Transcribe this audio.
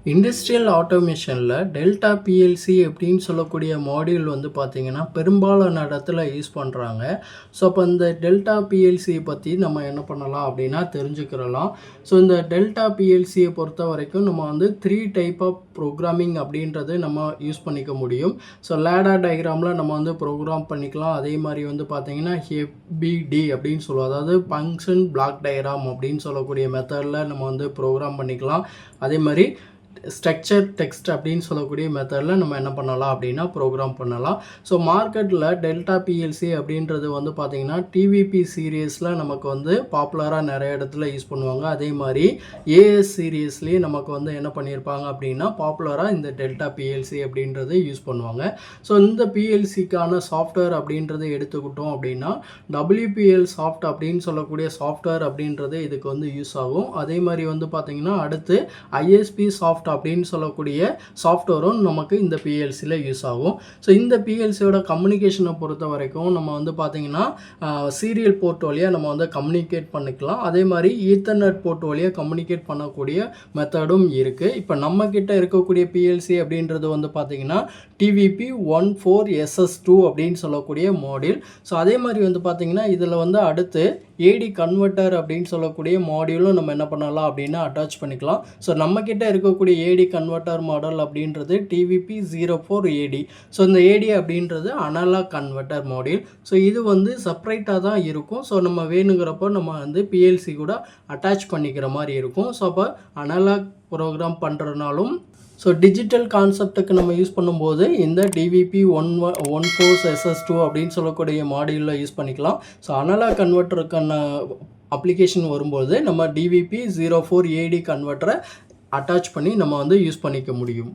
Industrial ஆட்டோமேஷனில் delta PLC அப்படின்னு சொல்லக்கூடிய module வந்து பார்த்திங்கன்னா பெரும்பாலான இடத்துல யூஸ் பண்ணுறாங்க. ஸோ அப்போ இந்த டெல்டா பிஎல்சியை பற்றி நம்ம என்ன பண்ணலாம் அப்படின்னா தெரிஞ்சுக்கிறலாம். ஸோ இந்த டெல்டா பிஎல்சியை பொறுத்த வரைக்கும் நம்ம வந்து 3 டைப் ஆஃப் ப்ரோக்ராமிங் அப்படின்றது நம்ம யூஸ் பண்ணிக்க முடியும். ஸோ லேடர் டயக்ராமில் நம்ம வந்து ப்ரோக்ராம் பண்ணிக்கலாம். அதே மாதிரி வந்து பார்த்திங்கன்னா FBD அப்படின்னு சொல்லுவோம், அதாவது ஃபங்க்ஷன் பிளாக் டயக்ராம் அப்படின்னு சொல்லக்கூடிய மெத்தடில் நம்ம வந்து ப்ரோக்ராம் பண்ணிக்கலாம். அதே மாதிரி ஸ்ட்ரக்சர் டெக்ஸ்ட் அப்படின்னு சொல்லக்கூடிய மெத்தடில் நம்ம என்ன பண்ணலாம் அப்படின்னா ப்ரோக்ராம் பண்ணலாம். ஸோ மார்க்கெட்டில் டெல்டா பிஎல்சி அப்படின்றது வந்து பார்த்திங்கன்னா டிவிபி சீரியஸில் நமக்கு வந்து பாப்புலராக நிறைய இடத்துல யூஸ் பண்ணுவாங்க. அதே மாதிரி ஏஎஸ் சீரியஸ்லேயே நமக்கு வந்து என்ன பண்ணியிருப்பாங்க அப்படின்னா பாப்புலராக இந்த டெல்டா பிஎல்சி அப்படின்றது யூஸ் பண்ணுவாங்க. ஸோ இந்த பிஎல்சிக்கான சாஃப்ட்வேர் அப்படின்றத எடுத்துக்கிட்டோம் அப்படின்னா WPL சாஃப்ட் அப்படின்னு சொல்லக்கூடிய சாஃப்ட்வேர் அப்படின்றது இதுக்கு வந்து யூஸ் ஆகும். அதே மாதிரி வந்து பார்த்திங்கன்னா அடுத்து ISP சாஃப்ட் அப்படின்னு சொல்லக்கூடிய சாஃப்ட்வேரும் நமக்கு இந்த பிஎல்சியில் யூஸ் ஆகும். ஸோ இந்த பிஎல்சியோட கம்யூனிகேஷனை பொறுத்த வரைக்கும் நம்ம வந்து பார்த்திங்கன்னா சீரியல் போர்ட் வழியாக நம்ம வந்து கம்யூனிகேட் பண்ணிக்கலாம். அதே மாதிரி ஈத்தர்நெட் போர்ட் வழியாக கம்யூனிகேட் பண்ணக்கூடிய மெத்தடும் இருக்குது. இப்போ நம்மக்கிட்ட இருக்கக்கூடிய பிஎல்சி அப்படின்றது வந்து பார்த்திங்கன்னா TVP14SS2 அப்படின்னு சொல்லக்கூடிய மாடியூல். ஸோ அதே மாதிரி வந்து பார்த்திங்கன்னா இதில் வந்து அடுத்து AD கன்வெர்ட்டர் அப்படின்னு சொல்லக்கூடிய மாடியூலும் நம்ம என்ன பண்ணலாம் அப்படின்னா அட்டாச் பண்ணிக்கலாம். ஸோ நம்மக்கிட்ட இருக்கக்கூடிய AD கன்வெர்ட்டர் மாடல் அப்படின்றது TVP04AD. ஸோ இந்த AD அப்படின்றது அனலாக் கன்வெர்ட்டர் மாடியூல். ஸோ இது வந்து செப்பரேட்டாக தான் இருக்கும். ஸோ நம்ம வேணுங்கிறப்போ நம்ம வந்து பிஎல்சி கூட அட்டாச் பண்ணிக்கிற மாதிரி இருக்கும். ஸோ அப்போ அனலாக் ப்ரோக்ராம் பண்ணுறதுனாலும் ஸோ டிஜிட்டல் கான்செப்டுக்கு நம்ம யூஸ் பண்ணும்போது இந்த TVP14SS2 அப்படின்னு சொல்லக்கூடிய மாடியூலில் யூஸ் பண்ணிக்கலாம். ஸோ அனலாக் கன்வெர்ட்டருக்கான அப்ளிகேஷன் வரும்போது நம்ம DVP04AD கன்வெர்ட்டரை அட்டாச் பண்ணி நம்ம வந்து யூஸ் பண்ணிக்க முடியும்.